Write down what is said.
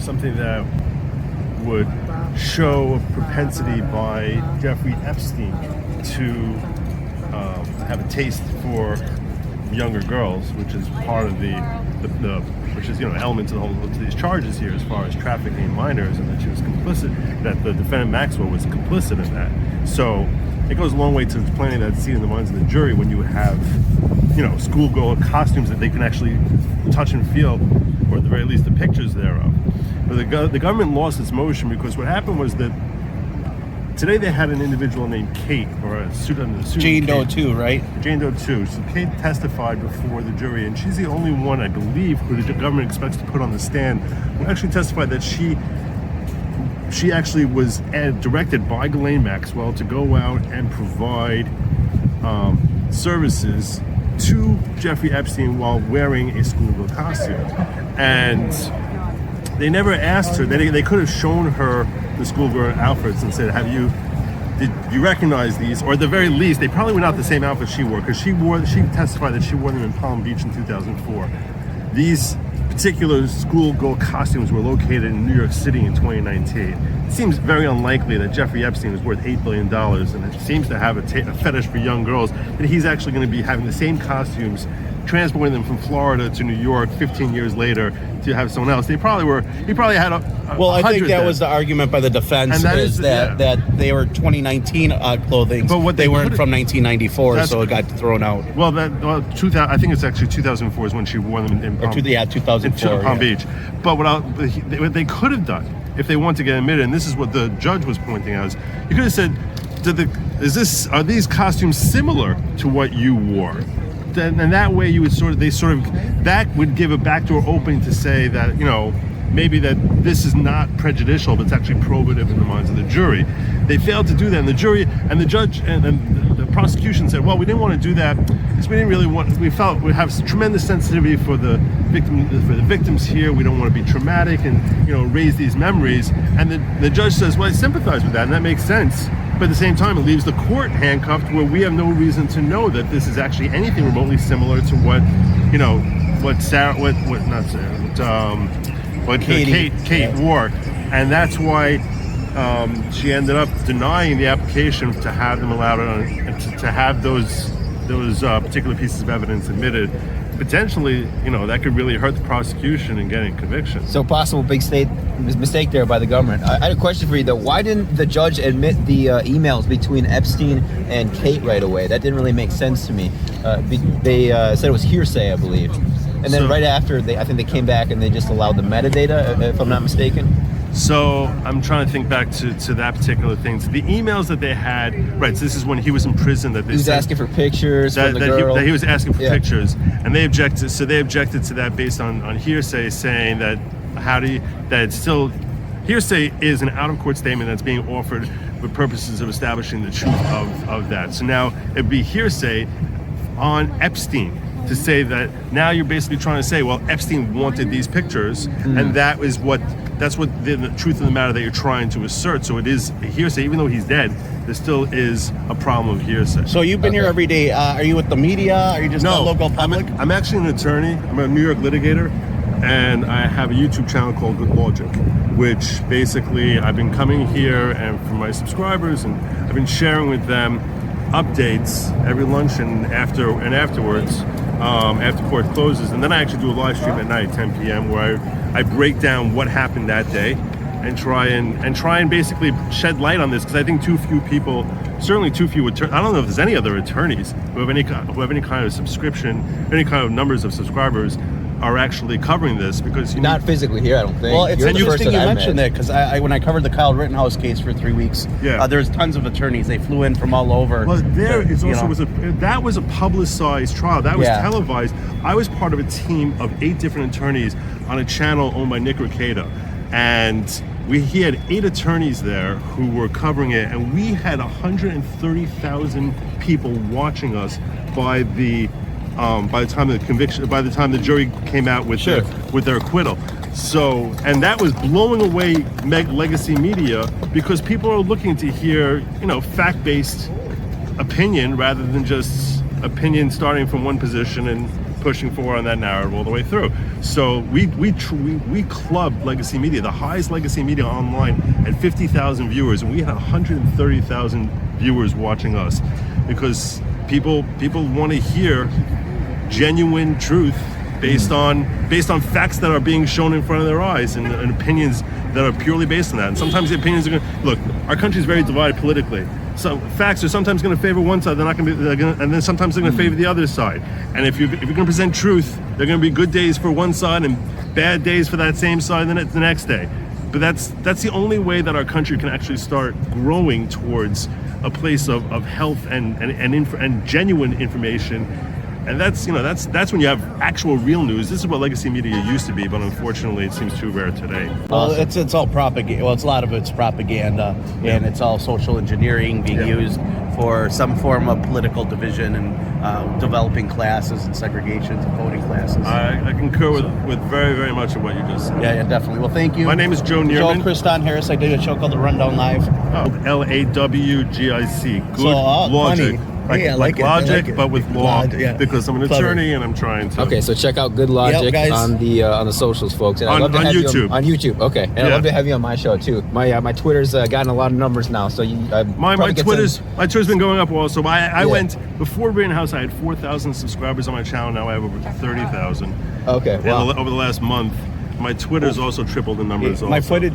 something that would show a propensity by Jeffrey Epstein to have a taste for younger girls, which is part of the which is, element to the whole to these charges here as far as trafficking minors, and that she was complicit, that the defendant Maxwell was complicit in that. So it goes a long way to planting that seed in the minds of the jury when you have, schoolgirl costumes that they can actually touch and feel, or at the very least the pictures thereof. But the government lost its motion because what happened was that today they had an individual named Kate, or a suit under the suit. Jane Doe 2, right? Jane Doe 2. So Kate testified before the jury, and she's the only one, I believe, who the government expects to put on the stand, who actually testified that she actually was directed by Ghislaine Maxwell to go out and provide services to Jeffrey Epstein while wearing a schoolgirl costume. And they never asked her. They could have shown her the schoolgirl outfits and said, did you recognize these? Or at the very least, they probably were not the same outfit she wore, because she testified that she wore them in Palm Beach in 2004. These particular schoolgirl costumes were located in New York City in 2019. It seems very unlikely that Jeffrey Epstein is worth $8 billion and it seems to have a fetish for young girls, that he's actually going to be having the same costumes, transporting them from Florida to New York 15 years later to have someone else. He probably had a well, I think that was the argument by the defense, that they were 2019 clothing, but what they weren't from 1994, so it got thrown out. Well, I think it's actually 2004 is when she wore them in Palm, 2004, in Palm Beach. But what they could have done, if they want to get admitted, and this is what the judge was pointing out, is you could have said, are these costumes similar to what you wore? And that way you would that would give a backdoor opening to say that, maybe that this is not prejudicial, but it's actually probative in the minds of the jury. They failed to do that, and the jury and the judge and the prosecution said, well, we didn't want to do that because we felt we have tremendous sensitivity for the victims here. We don't want to be traumatic and raise these memories. And the judge says, well, I sympathize with that, and that makes sense. But at the same time, it leaves the court handcuffed, where we have no reason to know that this is actually anything remotely similar to what Kate wore. And that's why she ended up denying the application to have them allowed to have those particular pieces of evidence admitted. Potentially, that could really hurt the prosecution in getting conviction. So possible big mistake there by the government. I had a question for you though. Why didn't the judge admit the emails between Epstein and Kate right away? That didn't really make sense to me. They said it was hearsay, I believe. And then right after, I think they came back and they just allowed the metadata, if I'm not mistaken. So I'm trying to think back to that particular thing. So the emails that they had, right? So this is when he was in prison. That he was asking for pictures from the girl. He was asking for pictures, and they objected. So they objected to that based on hearsay, saying that hearsay is an out-of-court statement that's being offered for purposes of establishing the truth of that. So now it'd be hearsay on Epstein to say that now you're basically trying to say, well, Epstein wanted these pictures, and that's what the truth of the matter that you're trying to assert. So it is hearsay, even though he's dead. There still is a problem of hearsay. So you've been here every day. Are you with the media? Are you just a local public? I'm actually an attorney. I'm a New York litigator, and I have a YouTube channel called Good Logic, which basically I've been coming here and for my subscribers, and I've been sharing with them updates every lunch and afterwards. After court closes, and then I actually do a live stream at night, 10 p.m., where I break down what happened that day and try and basically shed light on this, because I think too few people, certainly too few attorneys, I don't know if there's any other attorneys who have any kind of subscription, any kind of numbers of subscribers are actually covering this, because not physically here, I don't think. Well, it's interesting you mentioned that, because when I covered the Kyle Rittenhouse case for 3 weeks, there's tons of attorneys. They flew in from all over. Well, that was a publicized trial. That was televised. I was part of a team of 8 different attorneys on a channel owned by Nick Ricada, and he had 8 attorneys there who were covering it, and we had 130,000 people watching us by the time the jury came out with their acquittal. So, and that was blowing away legacy media, because people are looking to hear, fact-based opinion rather than just opinion starting from one position and pushing forward on that narrative all the way through. So we clubbed legacy media, the highest legacy media online, at 50,000 viewers, and we had 130,000 viewers watching us, because people want to hear genuine truth based on facts that are being shown in front of their eyes, and opinions that are purely based on that. And sometimes the opinions are going to look. Our country is very divided politically. So facts are sometimes going to favor one side. And then sometimes they're going to favor the other side. And if you're going to present truth, there are going to be good days for one side and bad days for that same side the next day. But that's the only way that our country can actually start growing towards a place of health and genuine information. And that's when you have actual real news. This is what legacy media used to be, but unfortunately it seems too rare today. Well, it's all propaganda. Well, it's a lot of it's propaganda, and it's all social engineering being used for some form of political division and developing classes and segregations and voting classes. I concur with very, very much of what you just said. Yeah, definitely. Well, thank you. My name is Joe Nierman. Joe Kriston Harris. I did a show called The Rundown Live. LAWGIC. Good So, logic. funny. Hey, I like it. Logic, I like it. but with law, because I'm an Clever. attorney and I'm trying to. Okay, so check out Good Logic guys. on the socials, folks. And I'd love to On have YouTube. You on YouTube. Okay, and I'd love to have you on my show too. My Twitter's gotten a lot of numbers now, so my Twitter's been going up also. I went before Rittenhouse. I had 4,000 subscribers on my channel. Now I have over 30,000. Okay, wow. Over the last month, my Twitter's also tripled in numbers. My also. footage.